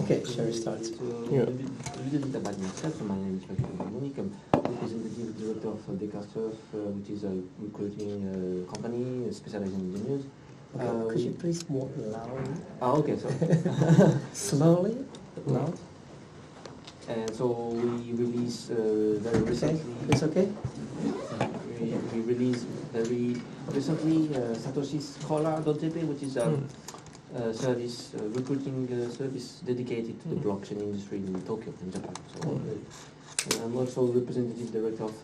Okay, shall we start? Yeah. A little bit about myself. My name is Pascal. I'm representative director of Decasters, which is a recruiting company specializing in engineers. Okay, could you please more loudly? Okay, sorry. Slowly? Loud? And so we release very recently. Okay, it's okay? We released very recently Satoshi's Scholar.jp, which is a service, recruiting service dedicated to the blockchain industry in Tokyo, in Japan. So I'm also representative director of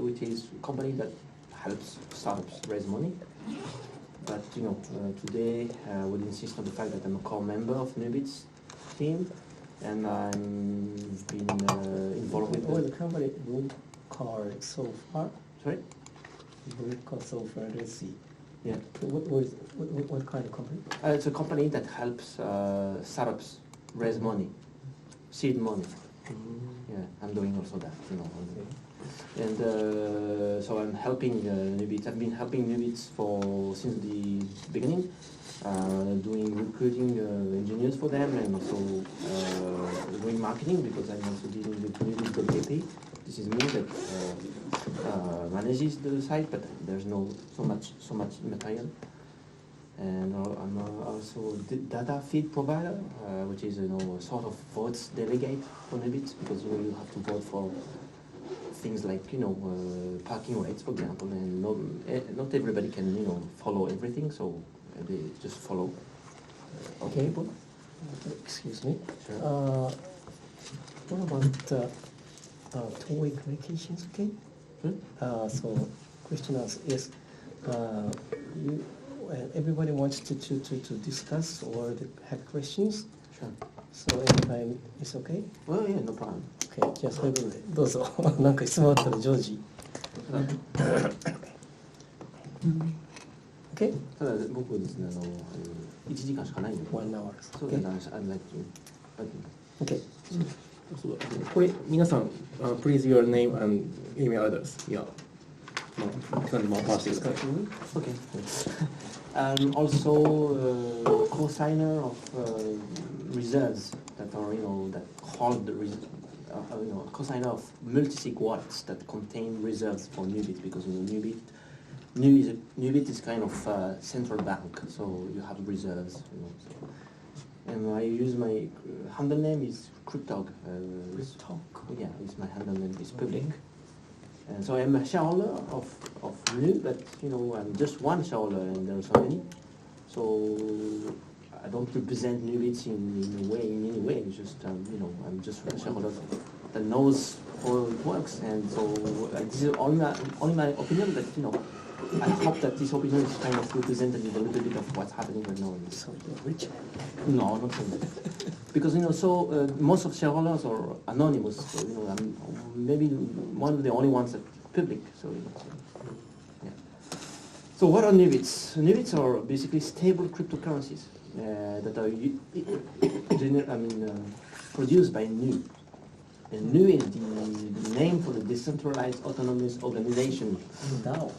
which is a company that helps startups raise money. But today we'll insist on the fact that I'm a core member of NuBits team, and I've been involved with the company Blue Card so far. Sorry? Blue Card so far, let's see. Yeah. What kind of company? It's a company that helps startups raise money, seed money. Yeah, I'm doing also that, And so I'm helping NuBits. I've been helping NuBits since the beginning, doing recruiting engineers for them, and also doing marketing, because I'm also dealing with NuBits.jp. This is me that manages the site, but there's so much material. And I'm also data feed provider, which is a sort of votes delegate for NuBits, because you have to vote for things like parking rates, for example, and not everybody can follow everything, so they just follow. Okay. Excuse me. Sure. What about 2-week vacations? Okay. So question is everybody wants to discuss or have questions. Sure. So anytime it's okay? Well, yeah, no problem. Okay, じゃあそういうことでどうぞ。なんか質問あったら常時。Okay? ただ僕ですね、1時間しかないんで。1 hour. そうですね、I'd like to. Okay. これ皆さん、please your name and email address. Yeah. 回してください。Okay. I'm also co-signer of reserves that are that hold the co-signer of multi-sig wallets that contain reserves for NuBit, because NuBit is kind of central bank, so you have reserves. So. And I use my handle name is Cryptog. Yeah, it's my handle name is public. And so I'm a shareholder of Nu, but I'm just one shareholder, and there are so many. So I don't represent NuBits in any way. It's just I'm just a shareholder that knows how it works, and so this is only my opinion. But I hope that this opinion is kind of representative a little bit of what's happening right now. So you're rich? No, not saying that. Because most of shareholders are anonymous. So I'm maybe one of the only ones that public. So yeah. So what are NuBits? NuBits are basically stable cryptocurrencies that are produced by Nu. And Nu is the name for the decentralized autonomous organization. DAO.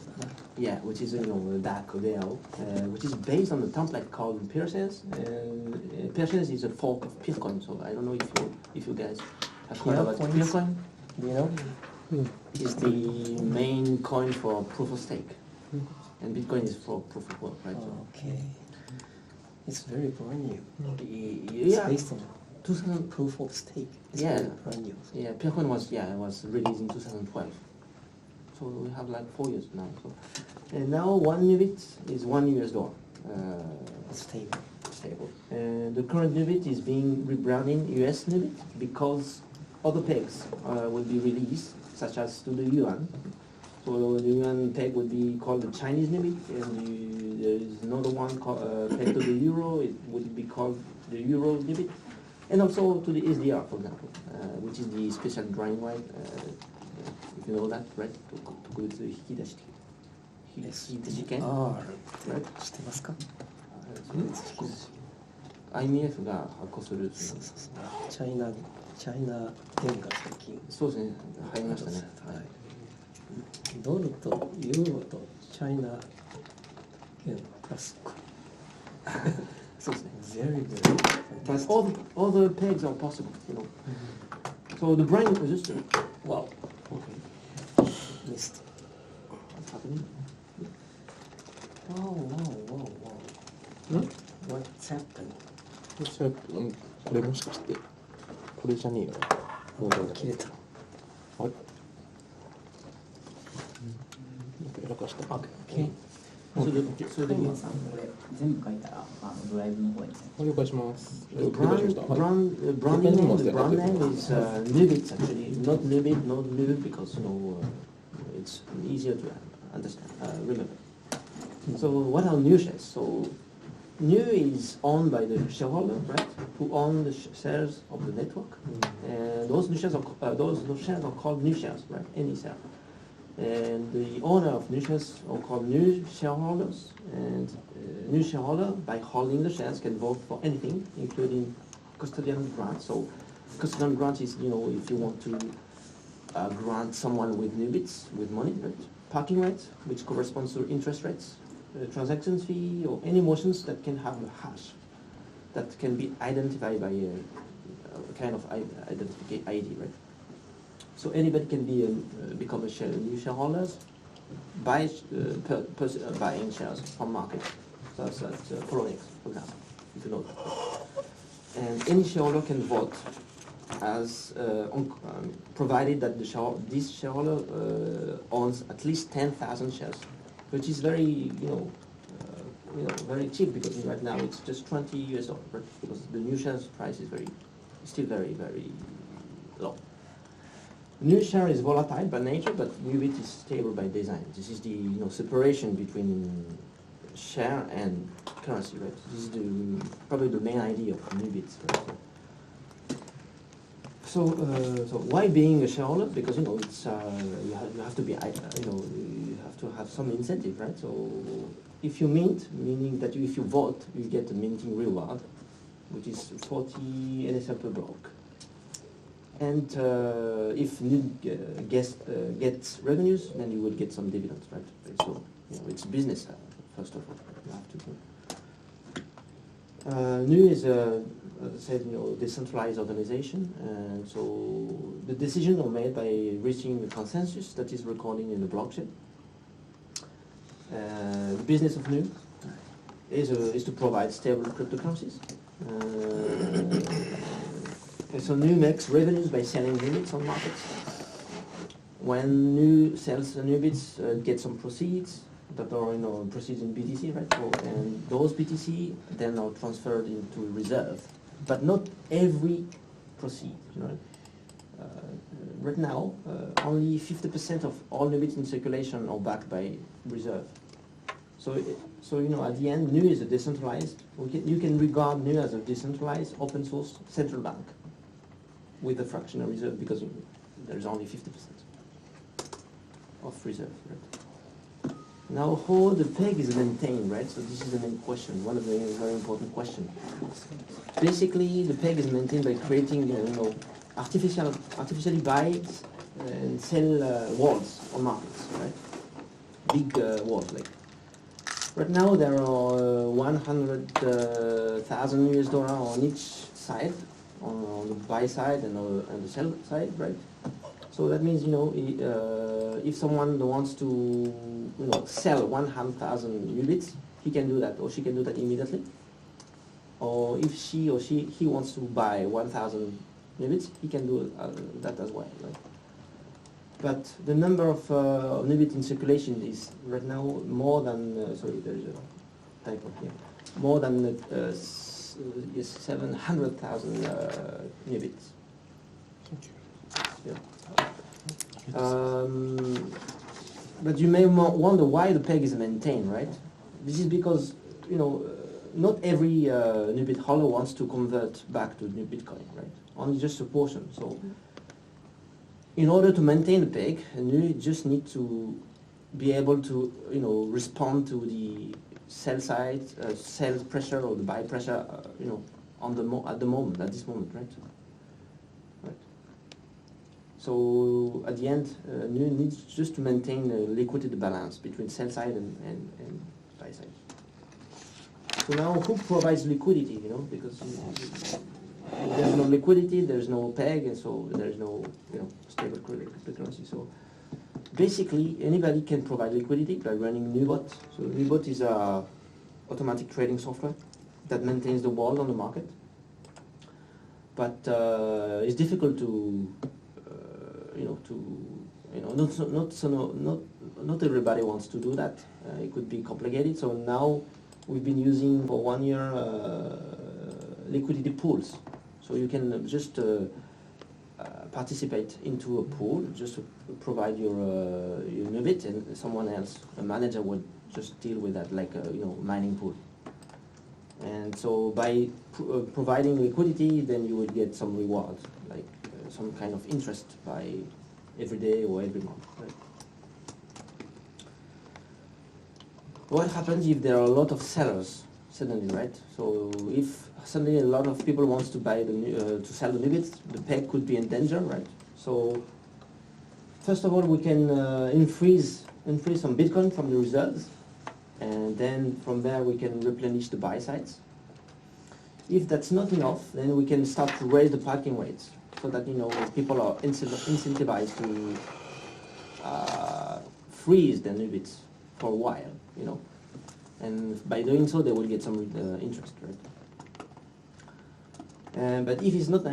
Yeah, which is DAO, which is based on a template called Pearsons. Pearsons is a fork of Peercoin, so I don't know if you guys have heard about Peercoin. Do you know? It's the main coin for proof of stake, and Bitcoin is for proof of work, right? Okay. It's very brand new. Yeah. It's based on 2000 proof of stake. It's very brand new. Yeah, Peercoin was released in 2012. So we have like 4 years now. So, and now one NuBit is $1. Stable. And the current NuBit is being rebranded US NuBit because other pegs will be released, such as to the yuan. So the yuan peg would be called the Chinese NuBit, and there is another one pegged to the euro. It would be called the Euro NuBit, and also to the SDR, for example, which is the special drawing right. You know that, right? To go to the Hideki. Right? 知ってますか? IMF が発行する。そうそうそう。チャイナ円が最近。そうですね。入りましたね。はい。ドルとユーロとチャイナ円プラス。Interesting. Very, very But fantastic. all the pegs are possible, you know. So the brain is just wow. Okay. Missed. What's happening? Wow. ん What's happened? これもしかしてこれじゃねえよね。もうなんだ切れた。あれなんかやらかした。Okay. それで小山さん、これ全部書いたらドライブの方にね。了解します。 The 了解しました。はい。 brand name is NuBits actually, not NuBit because it's easier to understand, remember. So what are new shares? So new is owned by the shareholder, right? Who own the shares of the network, and those new shares those shares are called new shares, right? Any share. And the owner of new shares are called new shareholders, and new shareholder, by holding the shares, can vote for anything, including custodian grant. So custodian grant is, if you want to grant someone with NuBits, with money, right? Parking rates, which corresponds to interest rates, transactions fee, or any motions that can have a hash that can be identified by a kind of identification ID, right? So anybody can become a new shareholders by buying shares from market. So that's Poloniex, for example, if you know that. And any shareholder can vote as provided that this shareholder owns at least 10,000 shares, which is very very cheap, because right now it's just $20, right? Because the new shares price is still very low. New share is volatile by nature, but NuBit is stable by design. This is the separation between share and currency, right? This is probably the main idea of NuBit. Right? So why being a shareholder? Because it's you have to be you have to have some incentive, right? So if you mint, meaning that if you vote, you get a minting reward, which is 40 NSL per block. And if NuD gets revenues, then you will get some dividends, right? So it's business, first of all. You have to. Nu is as I said, decentralized organization, and so the decisions are made by reaching the consensus that is recorded in the blockchain. The business of Nu is to provide stable cryptocurrencies. So Nu makes revenues by selling NuBits on markets. When Nu sells NuBits, get some proceeds that are proceeds in BTC, right? So, and those BTC then are transferred into reserve, but not every proceed. Right now, only 50% of all NuBits in circulation are backed by reserve. So at the end, Nu is a decentralized. You can regard Nu as a decentralized, open source central bank with a fractional reserve, because there is only 50% of reserve. Right? Now, how the peg is maintained, right? So this is the main question, one of the very important questions. Basically, the peg is maintained by creating, artificially buy and sell walls on markets, right? Big walls, like. Right now, there are 100,000 US dollar on each side, on the buy side and the sell side, right? So that means, if someone wants to, sell 100,000 NuBits, he can do that, or she can do that immediately. Or if he wants to buy 1,000 NuBits, he can do that as well, right? But the number of NuBits in circulation is right now more than, sorry, there is a typo here, more than 700,000 NuBits. Yeah. But you may wonder why the peg is maintained, right? This is because, not every NuBit holder wants to convert back to new Bitcoin, right? Only just a portion. So, in order to maintain the peg, you just need to be able to, respond to the sell side, sell pressure or the buy pressure, at this moment, right? Right. So at the end, you need just to maintain a liquidity balance between sell side and buy side. So now who provides liquidity, you know, because if there's no liquidity, there's no peg, and so there's no, you know, stable cryptocurrency. So basically, anybody can provide liquidity by running NuBot. So NuBot is a automatic trading software that maintains the world on the market. But it's difficult to, not everybody wants to do that. It could be complicated. So now we've been using for 1 year liquidity pools. So you can just participate into a pool, just to provide your NuBit, and someone else, a manager, would just deal with that, like a mining pool. And so by providing liquidity, then you would get some reward, like some kind of interest by every day or every month. Right? What happens if there are a lot of sellers suddenly, right? So if suddenly a lot of people wants to buy to sell the NuBits, the peg could be in danger, right? So first of all, we can infreeze some Bitcoin from the reserves, and then from there we can replenish the buy sides. If that's not enough, then we can start to raise the parking rates, so that people are incentivized to freeze the NuBits for a while, and by doing so they will get some interest, right? But if it's not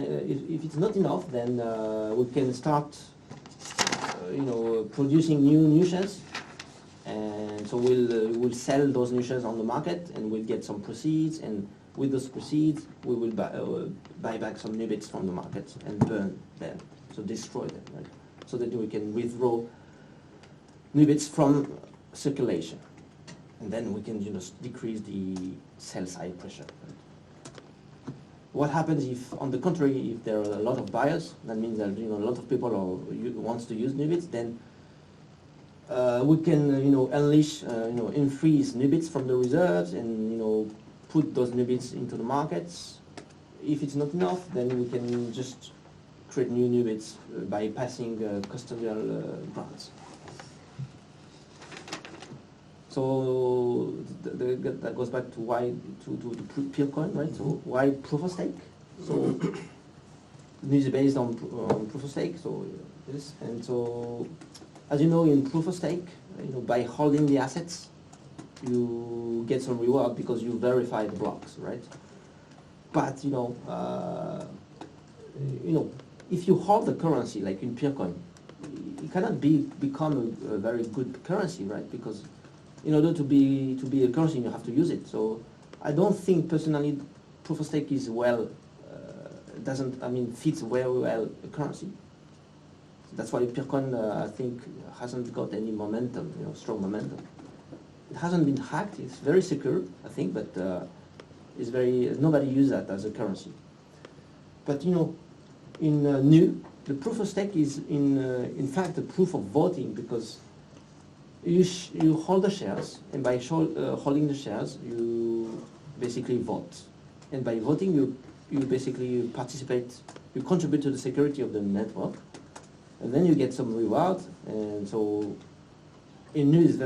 enough, then we can start producing new shares. And so we'll sell those new shares on the market, and we'll get some proceeds, and with those proceeds we will buy back some NuBits from the market and burn them, so destroy them, right? So that we can withdraw NuBits from circulation, and then we can decrease the sell side pressure. Right? What happens if, on the contrary, if there are a lot of buyers? That means that a lot of people wants to use NuBits. Then we can unleash infreeze NuBits from the reserves, and put those NuBits into the markets. If it's not enough, then we can just create new NuBits by passing custodial grants. So that goes back to why to peer coin, right? So why proof of stake? So this is based on proof of stake. So this, and so as you know, in proof of stake, by holding the assets, you get some reward because you verify the blocks, right? But if you hold the currency, like in peer coin, it cannot become a very good currency, right? Because in order to be a currency, you have to use it. So I don't think personally proof of stake is fits very well a currency. That's why Peercoin, I think, hasn't got any momentum, strong momentum. It hasn't been hacked. It's very secure, I think, but nobody uses that as a currency. But in Nu, the proof of stake is in fact a proof of voting, because you hold the shares, and by holding the shares, you basically vote, and by voting, you basically participate, you contribute to the security of the network. And then you get some reward, and so in Nu is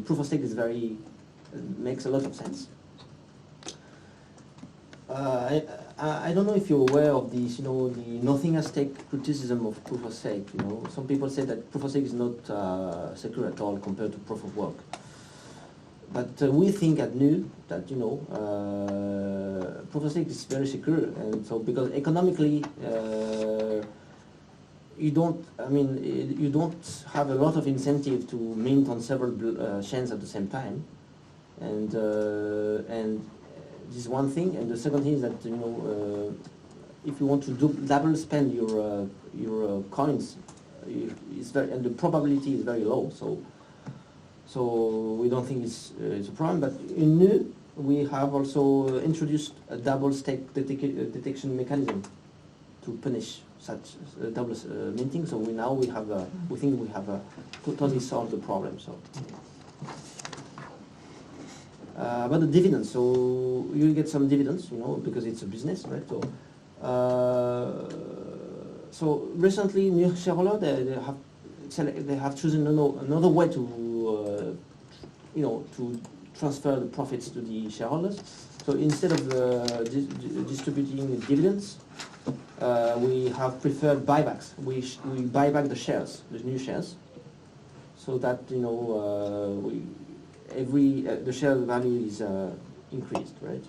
proof of stake is makes a lot of sense. I don't know if you're aware of this, the nothing at stake criticism of proof of stake. Some people say that proof of stake is not secure at all compared to proof of work. But we think at Nu that proof of stake is very secure, and so because economically. You don't have a lot of incentive to mint on several chains at the same time, and this is one thing. And the second thing is that if you want to double spend your coins, and the probability is very low. So we don't think it's a problem. But in Nu, we have also introduced a double stake detection mechanism to punish such double minting. So we think we have totally solved the problem. So about the dividends, so you get some dividends, because it's a business, right? So recently, new shareholder they have chosen another way to transfer the profits to the shareholders. So instead of distributing dividends, we have preferred buybacks. We buy back the shares, the new shares, so that the share value is increased, right?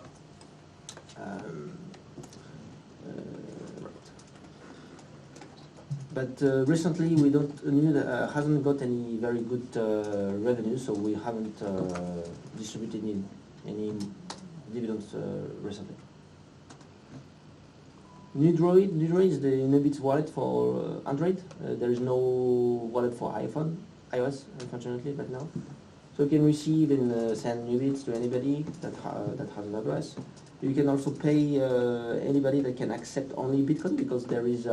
But recently we hasn't got any very good revenue, so we haven't distributed any dividends recently. NuDroid is the NuBits wallet for Android. There is no wallet for iOS, unfortunately, right now. So you can receive and send NuBits to anybody that has an address. You can also pay anybody that can accept only Bitcoin, because there is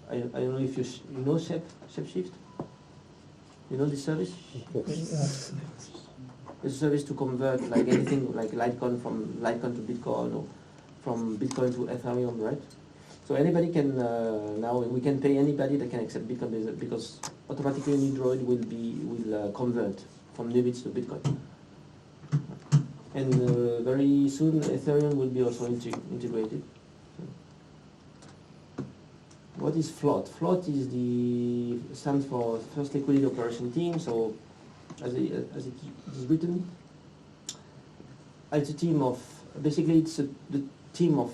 I don't know if you know ShapeShift. You know this service? Yes. It's a service to convert like anything, like Litecoin from Litecoin to Bitcoin, or from Bitcoin to Ethereum, right? So anybody can now we can pay anybody that can accept Bitcoin, because automatically NuDroid will convert from NuBits to Bitcoin. And very soon Ethereum will be also integrated. What is FLOT? FLOT stands for First Liquidity Operation Team. So, as it is written, it's a team of basically the team of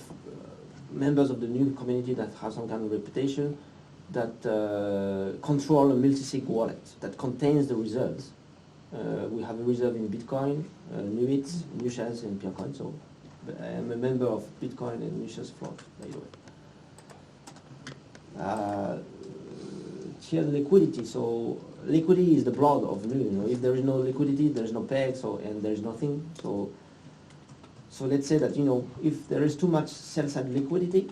members of the new community that have some kind of reputation, that control a multi-sig wallet that contains the reserves. We have a reserve in Bitcoin, NuBits, NuShares, and Peercoin. So, I am a member of Bitcoin and NuShares FLOT, by the way. Tier liquidity. So liquidity is the blood of Nu. If there is no liquidity, there is no peg. And there is nothing. So let's say that if there is too much sell-side liquidity,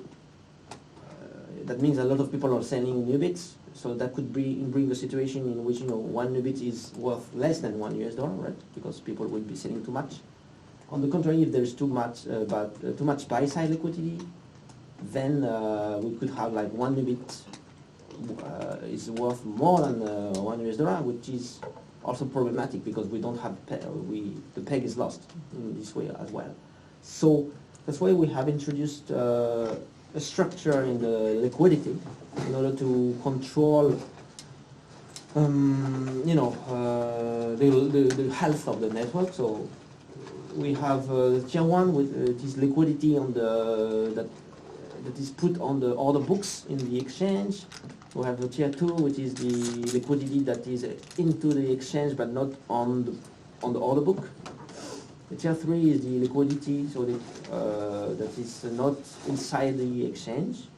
that means a lot of people are selling NuBits. So that could bring a situation in which one NuBit is worth less than $1, right? Because people will be selling too much. On the contrary, if there is too much buy-side liquidity, then we could have like one NuBit is worth more than $1, which is also problematic, because we don't have the peg is lost in this way as well. So that's why we have introduced a structure in the liquidity in order to control the health of the network. So we have tier 1 with this liquidity on that is put on the order books in the exchange. We have the tier 2, which is the liquidity that is into the exchange but not on the order book. The tier 3 is the liquidity, so that is not inside the exchange.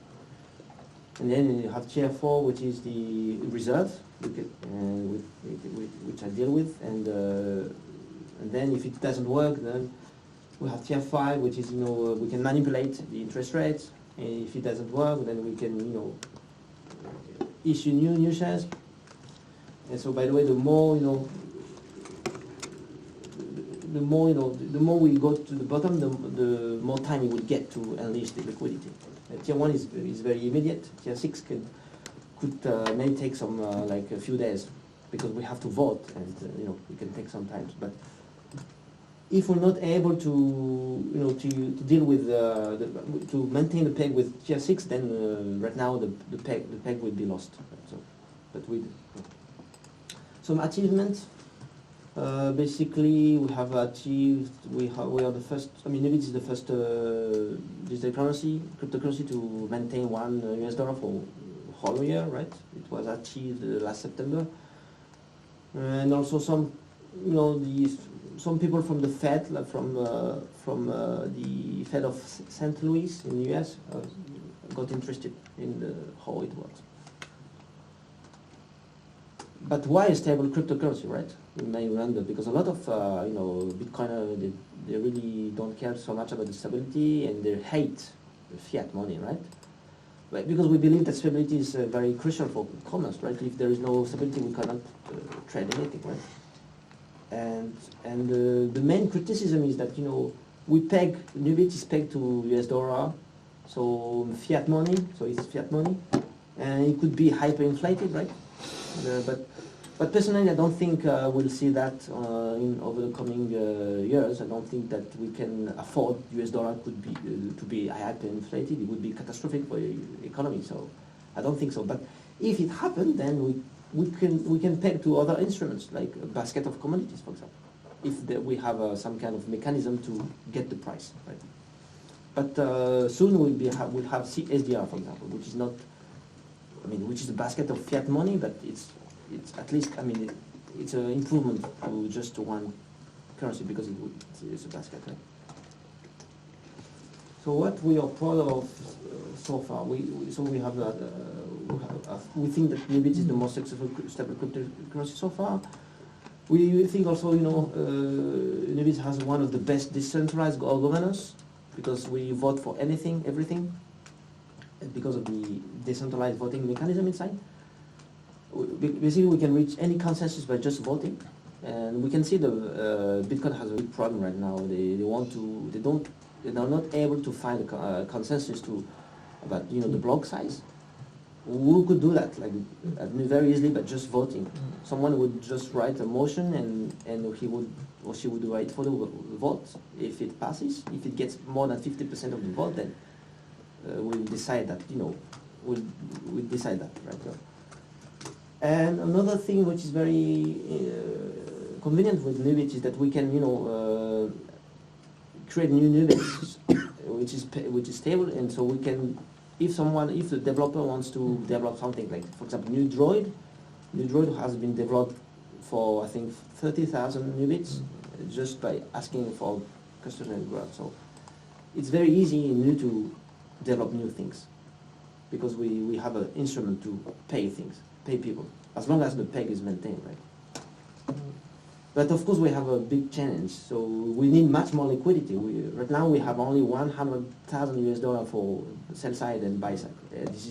And then you have tier 4, which is the reserve, which I deal with, and then if it doesn't work, then we have tier 5, which is we can manipulate the interest rates. And if it doesn't work, then we can issue new shares. And so, by the way, the more we go to the bottom, the more time it would get to unleash the liquidity. Tier 1 is very immediate. Tier 6 could may take some like a few days, because we have to vote, and it can take some time. But if we're not able to deal with to maintain the peg with tier 6, then right now the peg will be lost. So, but some achievements. Basically, we have achieved. We are the first. I mean, NuBits is the first digital cryptocurrency to maintain $1 for a whole year. Right? It was achieved last September, and also some people from the Fed, like from the Fed of St. Louis in the US, got interested in how it works. But why a stable cryptocurrency, right? You may wonder, because a lot of Bitcoiners, they really don't care so much about the stability, and they hate the fiat money, right? But because we believe that stability is very crucial for commerce, right? If there is no stability, we cannot trade anything, right? And the main criticism is that we peg NuBits is pegged to US dollar, so fiat money, so it's fiat money, and it could be hyperinflated, right? But But personally, I don't think we'll see that in over the coming years. I don't think that we can afford US dollar could be to be hyperinflated. It would be catastrophic for the economy. So I don't think so. But if it happened, then we can peg to other instruments like a basket of commodities, for example, if we have some kind of mechanism to get the price, right? But soon we'll have SDR, for example, which is not, I mean, which is a basket of fiat money, but it's at least, I mean, it's an improvement to just one currency because it's a basket, right? So what we are proud of so far, we have that. We think that NuBits is the most successful stable cryptocurrency so far. We think also, NuBits has one of the best decentralized governance because we vote for anything, everything, because of the decentralized voting mechanism inside. Basically, we can reach any consensus by just voting, and we can see the Bitcoin has a big problem right now. They're not able to find a consensus about the block size. Who could do that very easily, but just voting? Someone would just write a motion, and he would or she would write for the vote. If it passes, if it gets more than 50% of the vote, then we'll decide that we'll decide that, right? And another thing which is very convenient with NuBits is that we can create new NuBits which is stable, and so we can, if the developer wants to develop something like, for example, NuDroid has been developed for I think 30,000 NuBits just by asking for custodial graph. So it's very easy in Nu to develop new things because we have an instrument to pay people, as long as the peg is maintained, right? But of course we have a big challenge, so we need much more liquidity. Right now we have only $100,000 for sell side and buy side. This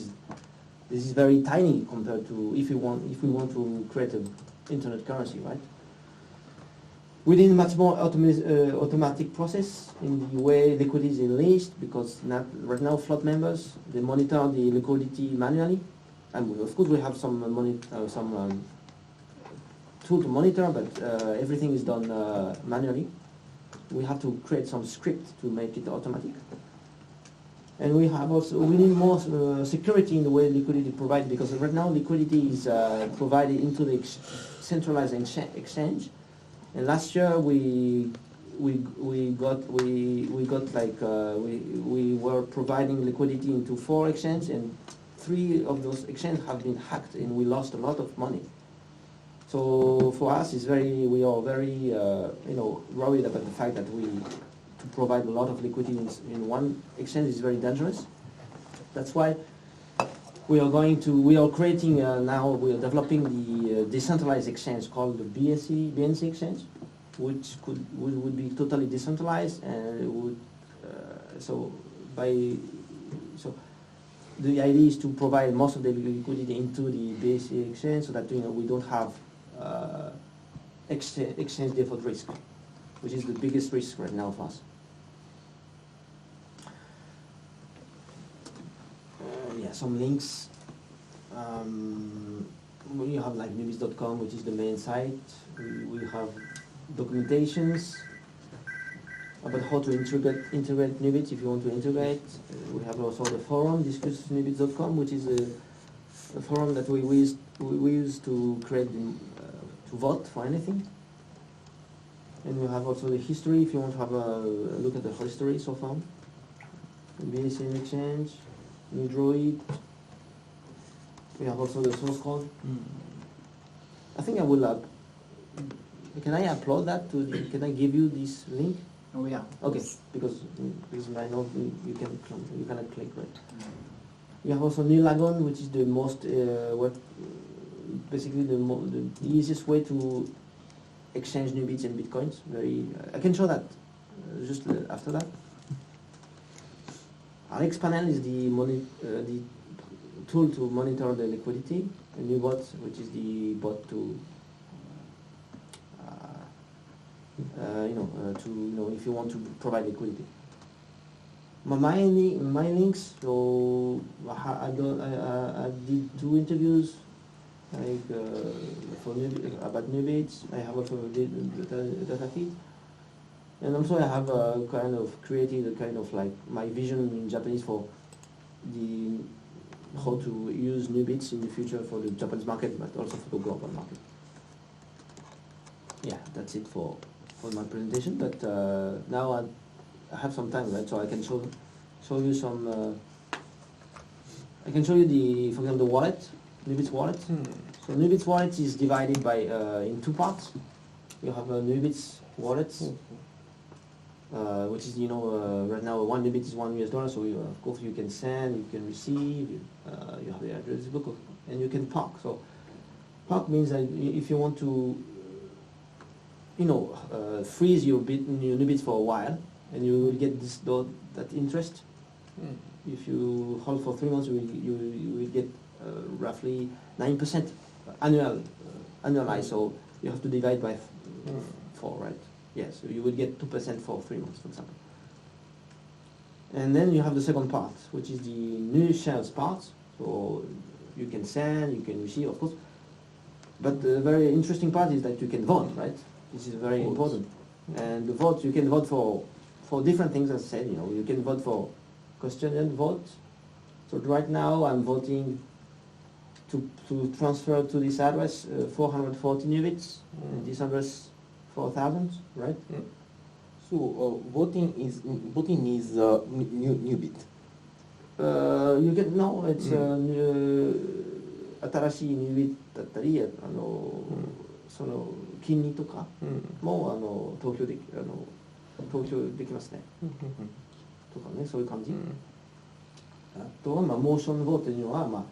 is very tiny compared to if we want to create an internet currency, right? We need much more automatic process in the way liquidity is released, because right now float members, they monitor the liquidity manually, and of course we have some tool to monitor, but everything is done manually. We have to create some script to make it automatic. And we need more security in the way liquidity provided, because right now liquidity is provided into the centralized exchange. And last year we were providing liquidity into 4 exchanges, and 3 of those exchanges have been hacked, and we lost a lot of money. So for us, we are very worried about the fact that to provide a lot of liquidity in one exchange is very dangerous. That's why we are creating now. We are developing the decentralized exchange called the BNC exchange, which would be totally decentralized, and it would the idea is to provide most of the liquidity into the BNC exchange, so that we don't have exchange default risk, which is the biggest risk right now for us. Some links. We have like NuBits.com, which is the main site. We have documentations about how to integrate NuBits if you want to integrate. We have also the forum, discussNuBits.com, which is a forum that we use to create to vote for anything. And we have also the history if you want to have a look at the history so far. BNC exchange, NuDroid. We have also the source code. I think I will. Can I upload that can I give you this link? Oh yeah. Okay, because I know you cannot click, right? You have also NuLagon, which is the most basically the easiest way to exchange NuBits and Bitcoins. I can show that just after that. Alex Panel is the tool to monitor the liquidity, and NuBots, which is the bot to if you want to provide liquidity. My links. So I did 2 interviews like for about NuBits, I have a data feed. And also I have kind of created a kind of like my vision in Japanese for the how to use NuBits in the future for the Japanese market, but also for the global market. Yeah, that's it for my presentation. But now I have some time, right? So I can show you some. I can show you the, for example, the wallet, NuBits wallet. So NuBits wallet is divided by in two parts. You have a NuBits wallet. Which is, right now one NuBit is $1, so of course you can send, you can receive, you have the address book, and you can park. So park means that if you want to, freeze your NuBits for a while, and you will get that interest. If you hold for 3 months, you will get roughly 9% annualized. So you have to divide by 4, right? Yes, so you would get 2% for 3 months, for example. And then you have the second part, which is the new shares part. So you can send, you can receive, of course. But the very interesting part is that you can vote, right? This is very important. And the vote, you can vote for different things, as I said. You can vote for question and vote. So right now I'm voting to transfer to this address 440 NuBits, and this address 4,000, right? So voting is NuBit. You get no, it's new 新しいNuBitだったり、その金利とかも投票できますね。とかね、そういう感じ。あとはモーションボーというのは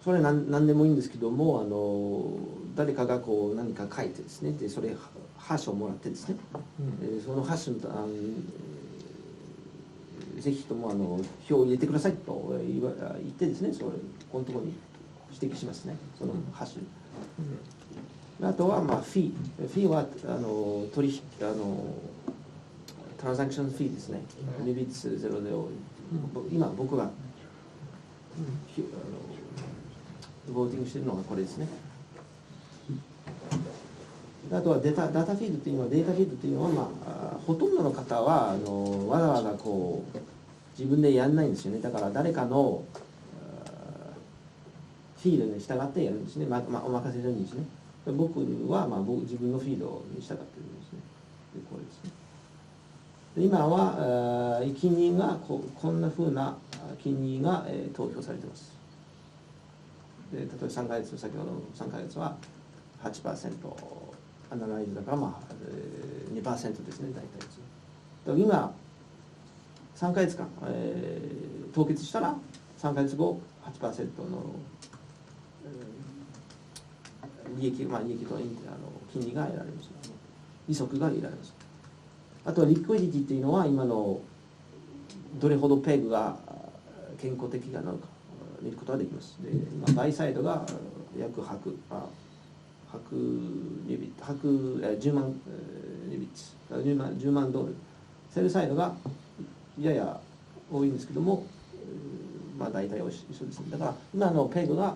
それ何でもいいんですけども、誰かがこう何か書いてですね、でそれハッシュをもらってですね、そのハッシュぜひとも票を入れてくださいと言ってですね、このところに指摘しますね、そのハッシュ。あとはフィーは取引トランザクションフィーですね。NuBits 00今僕がボーティングしているのがこれですね。あとはデータフィードというのは、ほとんどの方はわざわざこう自分でやんないんですよね。だから誰かのフィードに従ってやるんですね。お任せするんですね。僕は自分のフィードに従っているんですね。でこれですね。で今は金利がこんなふうな金利が投票されています。で例えば3ヶ月、先ほどの3ヶ月は 8% アナライズだから2% ですね、大体。今3ヶ月間、凍結したら3ヶ月後 8% の、利益と金利が得られます。利息が得られます。あとはリクイディティっていうのは今のどれほどペグが健康的なのか見ることができます。で今バイサイドが約10万10万ドル、セルサイドがやや多いんですけども、大体一緒ですね。だから今のペグが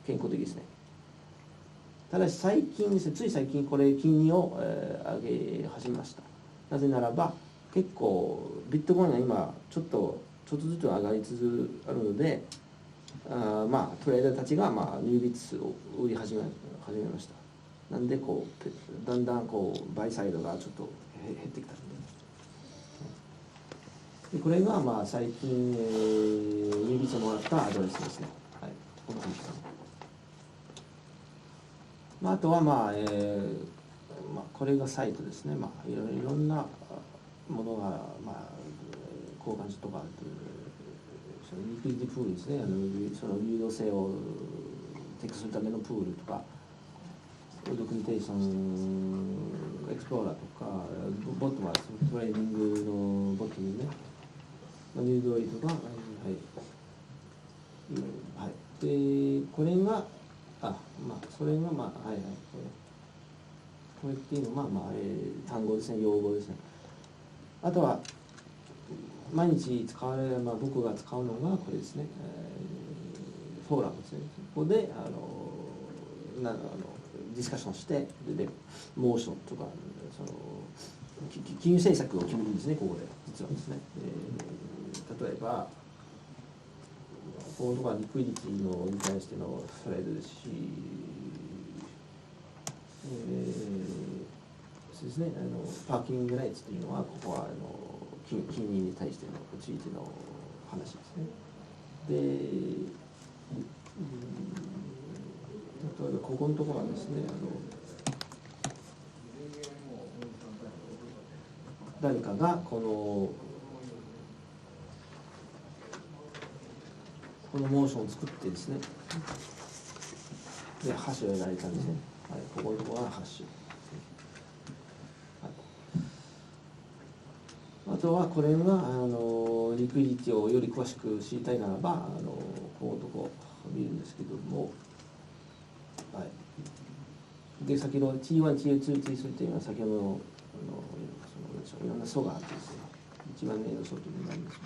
健康的ですね。ただし最近ですね、つい最近これ金利を上げ始めました。なぜならば結構ビットコインが今ちょっとずつ上がりつつあるので、トレーダーたちがNuBitsを売り始めました。なんでだんだんバイサイドがちょっと減ってきたで、これが最近NuBitsをもらったアドレスですね。はい、こんな感じですね。あとはこれがサイトですね。いろんなものが交換とかそのリクイディプールですね。その流動性をテックするためのプールとか、ドキュメンテーションエクスプローラーとか、ボットはトレーニングのボットにね、NuDroidとか、でこれがそれがこれっていうのは単語ですね、用語ですね。あとは毎日使われる、僕が使うのがこれですね、フォーラムですね。ここでディスカッションして、でモーションとかその金融政策を決めるんですね、ここで実はですね。例えばこのところはリクイディティのに対してのスプレードですし、そうですね、パーキングライツというのはここは金利に対してのついての話ですね。で、例えばここのところはですね、誰かがこのモーションを作ってですね、でハッシュをやられたんですね。はい、ここのところはハッシュ。あとはこれがリクイディティをより詳しく知りたいならばこのとこ見るんですけども、はい、で先ほど T1、T2、T3 というのは先ほどのいろんな層があってですね、一番目の層というのがありますけ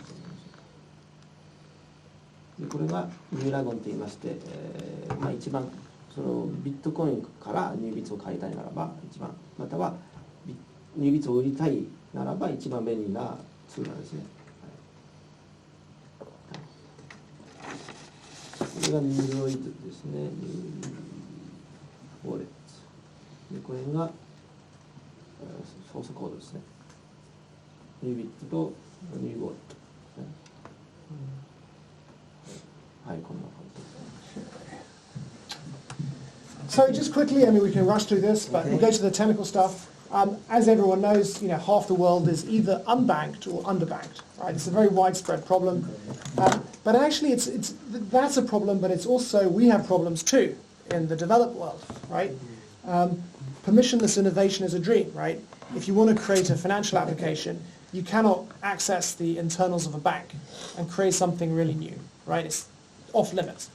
ど、でこれがニューラゴンといいまして、一番そのビットコインからニュービッツを買いたいならば一番、またはニュービッツを売りたいならば一番便利なツールなんですね。これがNuDroidですね。ウォレット。でこれがソースコードですね。NuBitsとNuWalletですね。はい、こんな感じですね。So just quickly, I mean, we can rush through this, but we'll go to the technical stuff. As everyone knows, half the world is either unbanked or underbanked, right? It's a very widespread problem. But actually, that's a problem, but it's also, we have problems too in the developed world, right? Permissionless innovation is a dream, right? If you want to create a financial application, you cannot access the internals of a bank and create something really new, right? It's off limits.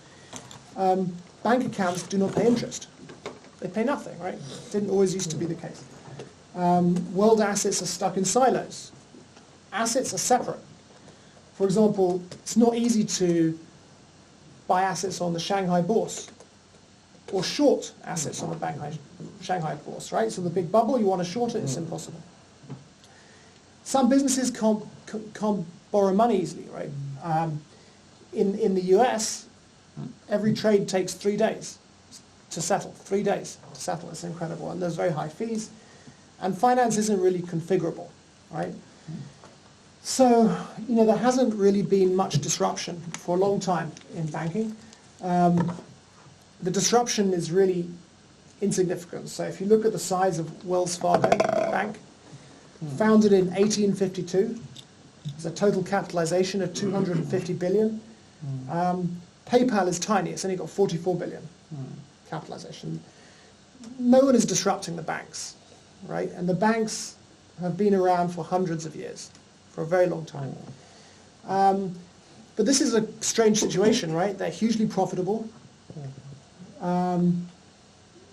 Bank accounts do not pay interest. They pay nothing, right? Didn't always used to be the case. World assets are stuck in silos. Assets are separate. For example, it's not easy to buy assets on the Shanghai bourse or short assets on the Shanghai bourse, right? So the big bubble, you want to short it, it's impossible. Some businesses can't borrow money easily, right? In the US, every trade takes 3 days to settle. 3 days to settle. It's incredible, and there's very high fees. And finance isn't really configurable, right? So, there hasn't really been much disruption for a long time in banking. The disruption is really insignificant. So if you look at the size of Wells Fargo Bank, founded in 1852, there's a total capitalization of 250 billion. PayPal is tiny, it's only got 44 billion capitalization. No one is disrupting the banks, right? And the banks have been around for hundreds of years, for a very long time. But this is a strange situation, right? They're hugely profitable.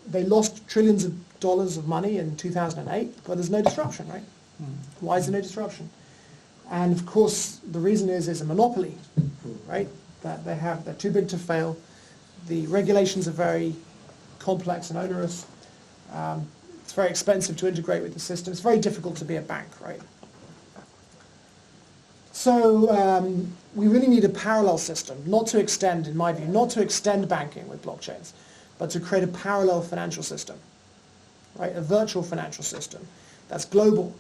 They lost trillions of dollars of money in 2008, but there's no disruption, right? Why is there no disruption? And of course, the reason is a monopoly, right? That they're too big to fail. The regulations are very complex and onerous. It's very expensive to integrate with the system. It's very difficult to be a bank, right? So we really need a parallel system, not to extend, in my view, not to extend banking with blockchains, but to create a parallel financial system, right? A virtual financial system that's global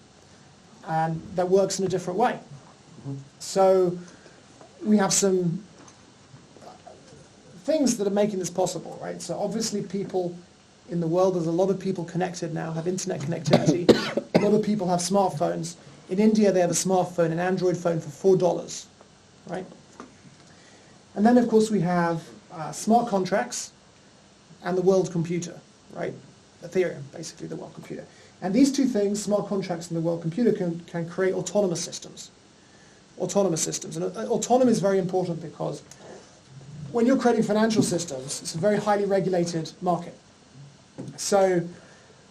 and that works in a different way. So we have some things that are making this possible, right? So obviously people in the world, there's a lot of people connected now, have internet connectivity. A lot of people have smartphones. In India, they have a smartphone, an Android phone for $4, right? And then, of course, we have smart contracts and the world computer, right? Ethereum, basically, the world computer. And these two things, smart contracts and the world computer, can create autonomous systems. Autonomous systems. And autonomy is very important because when you're creating financial systems, it's a very highly regulated market. So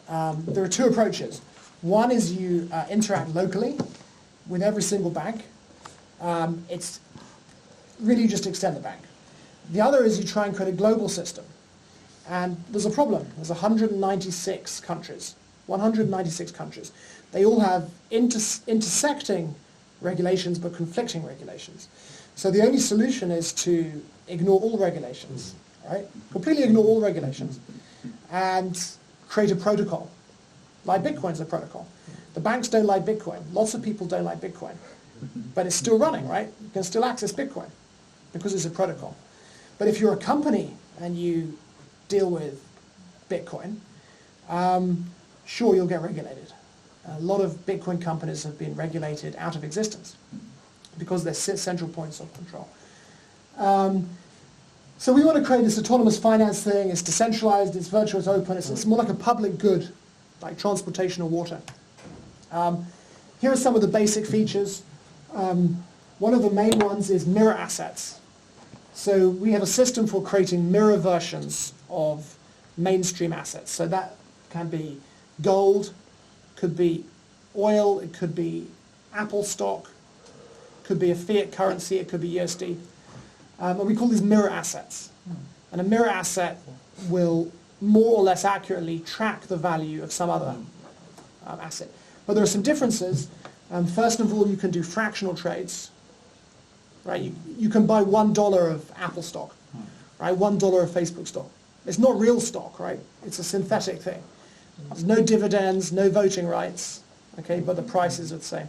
there are two approaches. One is you interact locally with every single bank. It's really just extend the bank. The other is you try and create a global system. And there's a problem. There's 196 countries. 196 countries. They all have intersecting regulations but conflicting regulations. So the only solution is to ignore all regulations, right? Completely ignore all regulations and create a protocol. Like Bitcoin's a protocol. The banks don't like Bitcoin. Lots of people don't like Bitcoin. But it's still running, right? You can still access Bitcoin because it's a protocol. But if you're a company and you deal with Bitcoin, sure, you'll get regulated. A lot of Bitcoin companies have been regulated out of existence because they're central points of control. So we want to create this autonomous finance thing. It's decentralized, it's virtual, it's open. It's more like a public good, like transportation or water. Here are some of the basic features. One of the main ones is mirror assets. So we have a system for creating mirror versions of mainstream assets. So that can be gold, could be oil, it could be Apple stock, could be a fiat currency, it could be USD. And we call these mirror assets. And a mirror asset will more or less accurately track the value of some other asset. But there are some differences. First of all, you can do fractional trades. Right? You can buy $1 of Apple stock, right? $1 of Facebook stock. It's not real stock, right? It's a synthetic thing. There's no dividends, no voting rights, okay, but the prices are the same.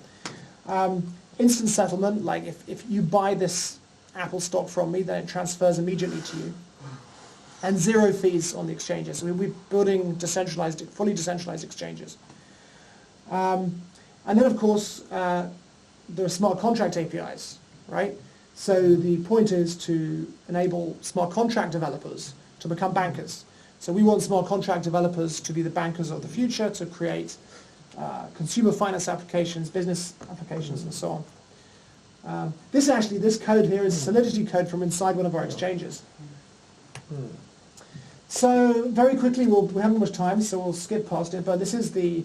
Instant settlement, like if you buy this Apple stock from me, then it transfers immediately to you. And zero fees on the exchanges. So we're building decentralized, fully decentralized exchanges. And then, of course, there are smart contract APIs, right? So the point is to enable smart contract developers to become bankers. So we want smart contract developers to be the bankers of the future, to create consumer finance applications, business applications, and so on. This code here is Solidity code from inside one of our exchanges. So very quickly, we haven't much time, so we'll skip past it, but this is the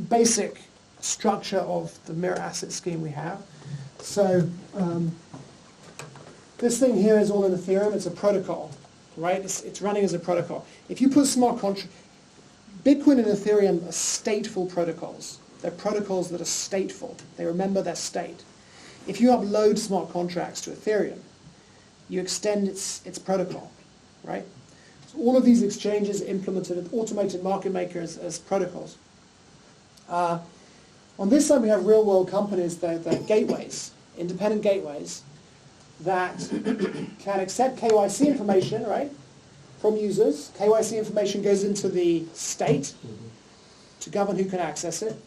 basic structure of the mirror asset scheme we have. So this thing here is all in Ethereum. It's a protocol, right? It's running as a protocol. If you put smart contract, Bitcoin and Ethereum are stateful protocols. They're protocols that are stateful. They remember their state. If you upload smart contracts to Ethereum, you extend its protocol, right? So all of these exchanges implemented automated market makers as protocols. On this side, we have real-world companies. They're gateways, independent gateways, that can accept KYC information, right, from users. KYC information goes into the state to govern who can access it.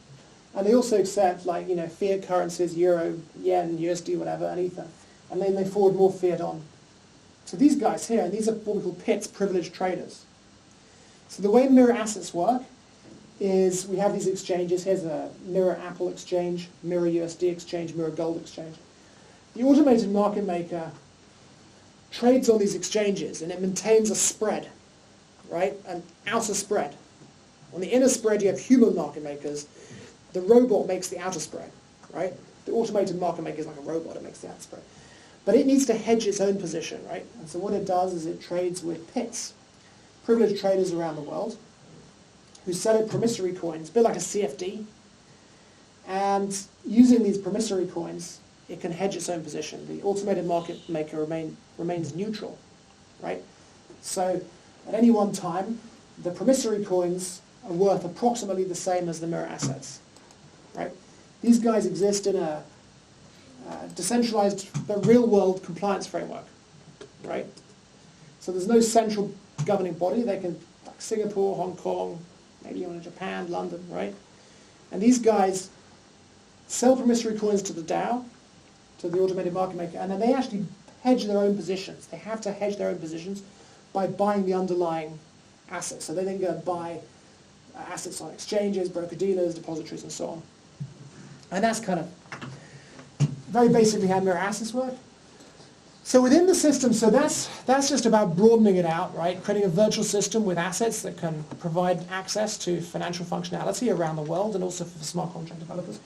And they also accept, like, fiat currencies, euro, yen, USD, whatever, and ether. And then they forward more fiat on. So these guys here, and these are what we call PITs, privileged traders. So the way mirror assets work is we have these exchanges. Here's a mirror Apple exchange, mirror USD exchange, mirror gold exchange. The automated market maker trades on these exchanges and it maintains a spread, right? An outer spread. On the inner spread you have human market makers. The robot makes the outer spread, right? The automated market maker is like a robot, it makes the outer spread. But it needs to hedge its own position, right? And so what it does is it trades with PITs, privileged traders around the world, who sell it promissory coins, a bit like a CFD. And using these promissory coins, it can hedge its own position. The automated market maker remains neutral, right? So at any one time, the promissory coins are worth approximately the same as the mirror assets, right? These guys exist in a decentralized but real-world compliance framework, right? So there's no central governing body. They can, like Singapore, Hong Kong, maybe even in Japan, London, right? And these guys sell promissory coins to the DAO, to the automated market maker, and then they actually hedge their own positions. They have to hedge their own positions by buying the underlying assets. So they then go and buy assets on exchanges, broker-dealers, depositories, and so on. And that's kind of very basically how mirror assets work. So within the system, so that's just about broadening it out, right? Creating a virtual system with assets that can provide access to financial functionality around the world and also for smart contract developers.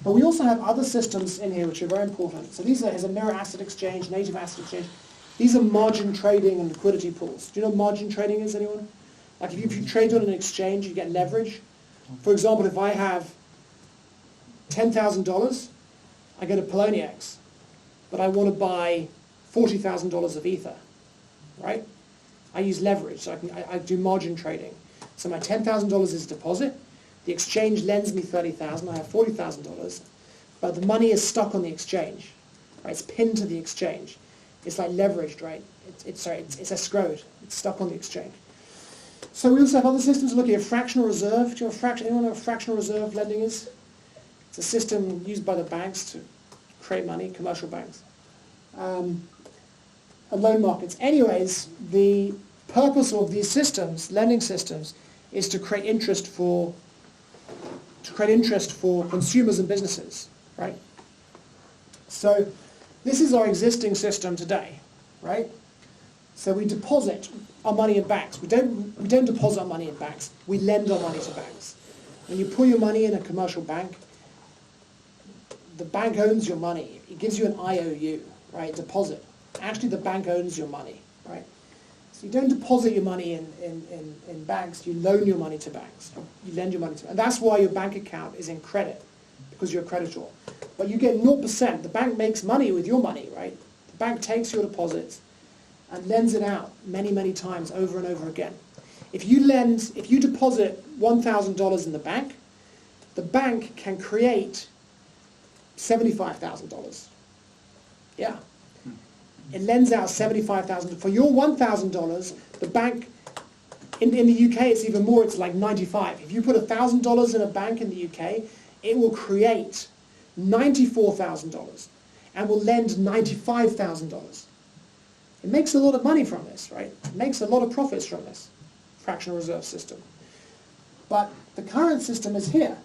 But we also have other systems in here which are very important. So these are a mirror asset exchange, native asset exchange. These are margin trading and liquidity pools. Do you know what margin trading is, anyone? Like if you trade on an exchange, you get leverage. For example, if I have $10,000, I go to Poloniex, but I want to buy $40,000 of Ether, right? I use leverage, so I do margin trading. So my $10,000 is deposit. The exchange lends me $30,000. I have $40,000, but the money is stuck on the exchange. Right? It's pinned to the exchange. It's like leveraged, right? It's escrowed. It's stuck on the exchange. So we also have other systems looking at fractional reserve. Do you know anyone know what fractional reserve lending is? It's a system used by the banks to create money, commercial banks. And loan markets. Anyways, the purpose of these systems, lending systems, is to create interest for consumers and businesses, right? So this is our existing system today, right? So we deposit our money in banks. We don't deposit our money in banks. We lend our money to banks. When you put your money in a commercial bank, the bank owns your money. It gives you an IOU, right? Deposit. Actually, the bank owns your money, right? So you don't deposit your money in banks. You loan your money to banks. You lend your money to, and that's why your bank account is in credit, because you're a creditor. But you get 0%. The bank makes money with your money, right? The bank takes your deposits and lends it out many, many times over and over again. If you deposit $1,000 in the bank can create $75,000. Yeah. It lends out $75,000. For your $1,000, the bank, in the UK it's even more, it's like 95. If you put $1,000 in a bank in the UK, it will create $94,000 and will lend $95,000. It makes a lot of money from this, right? It makes a lot of profits from this fractional reserve system. But the current system is here.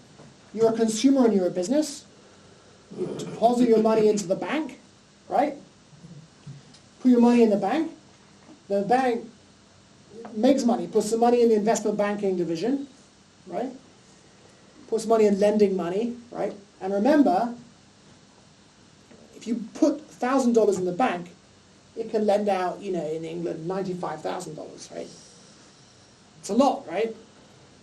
You're a consumer and you're a business. You deposit your money into the bank, right? Put your money in the bank makes money, puts the money in the investment banking division, right? Puts money in lending money, right? And remember, if you put $1,000 in the bank, it can lend out, in England, $95,000, right? It's a lot, right?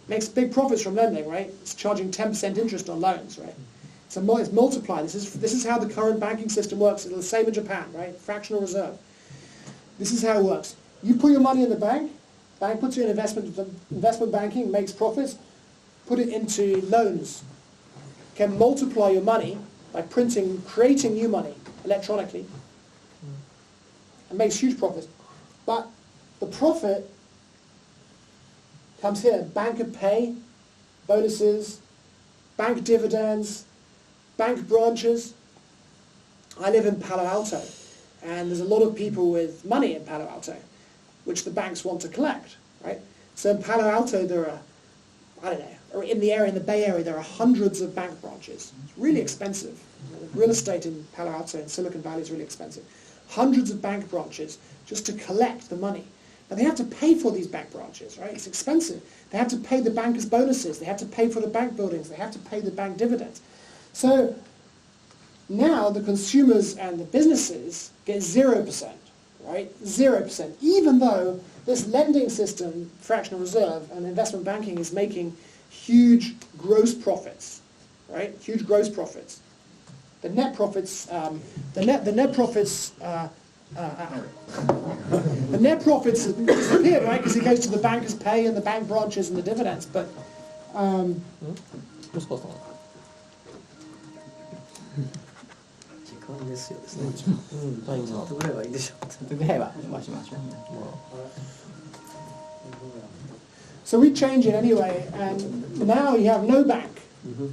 Makes big profits from lending, right? It's charging 10% interest on loans, right? It's multiplied. This is how the current banking system works. It's the same in Japan, right? Fractional reserve. This is how it works. You put your money in the bank puts it in investment banking, makes profits, put it into loans. Can multiply your money by creating new money electronically, and makes huge profits. But the profit comes here. Banker pay, bonuses, bank dividends, bank branches. I live in Palo Alto, and there's a lot of people with money in Palo Alto, which the banks want to collect, right? So in Palo Alto there are, or in the Bay Area, there are hundreds of bank branches. It's really expensive. Real estate in Palo Alto and Silicon Valley is really expensive. Hundreds of bank branches just to collect the money. But they have to pay for these bank branches, right? It's expensive. They have to pay the bankers' bonuses. They have to pay for the bank buildings. They have to pay the bank dividends. So now the consumers and the businesses get 0%, right? 0%, even though this lending system, fractional reserve, and investment banking is making huge gross profits, right? Huge gross profits. The net profits, the net profits disappear, right? Because it goes to the bankers' pay and the bank branches and the dividends. But 時間ですよですね。タイムちょっとぐらいはいいでしょう。ちょっとぐらいはしましょう。 So we change it anyway, and now you have no bank,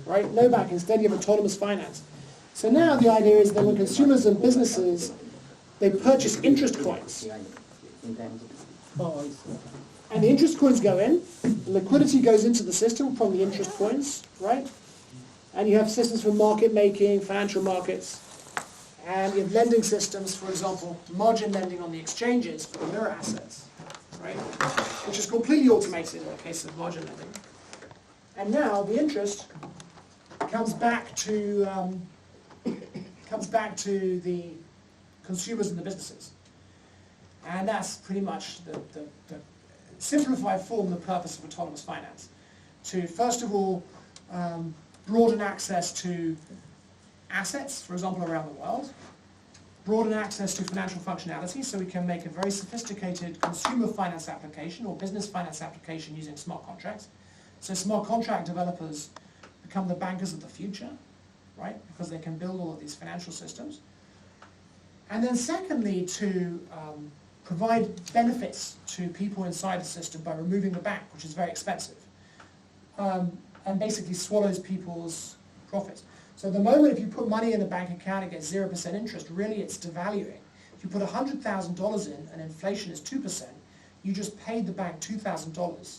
right? No bank. Instead you have autonomous finance. So now the idea is that when consumers and businesses, they purchase interest coins. And the interest coins go in, liquidity goes into the system from the interest coins, right? And you have systems for market making, financial markets, and you have lending systems, for example, margin lending on the exchanges for the mirror assets, right? Which is completely automated in the case of margin lending. And now the interest comes back to the consumers and the businesses. And that's pretty much the simplified form, the purpose of autonomous finance. To, first of all, broaden access to assets, for example, around the world, broaden access to financial functionality, so we can make a very sophisticated consumer finance application or business finance application using smart contracts. So smart contract developers become the bankers of the future, right? Because they can build all of these financial systems. And then secondly, to provide benefits to people inside the system by removing the bank, which is very expensive, and basically swallows people's profits. So at the moment, if you put money in a bank account, it gets 0% interest. Really, it's devaluing. If you put $100,000 in and inflation is 2%, you just paid the bank $2,000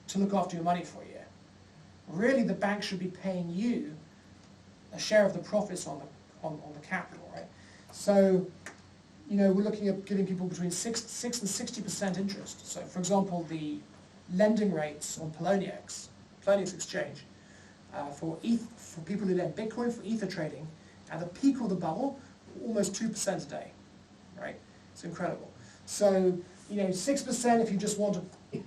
to look after your money for a year. Really, the bank should be paying you a share of the profits on the capital, right? So, you know, we're looking at giving people between 6 and 60% interest. So, for example, the lending rates on Poloniex exchange, for people who lend Bitcoin for Ether trading, at the peak of the bubble, almost 2% a day, right? It's incredible. So, you know, 6% if you just want to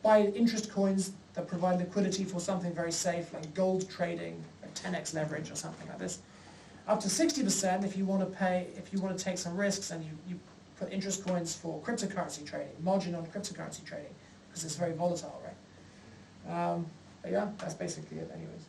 buy interest coins that provide liquidity for something very safe, like gold trading, like 10x leverage or something like this. Up to 60% if you want to take some risks and you put interest coins for cryptocurrency trading, margin on cryptocurrency trading, because it's very volatile, right? But yeah, that's basically it anyways.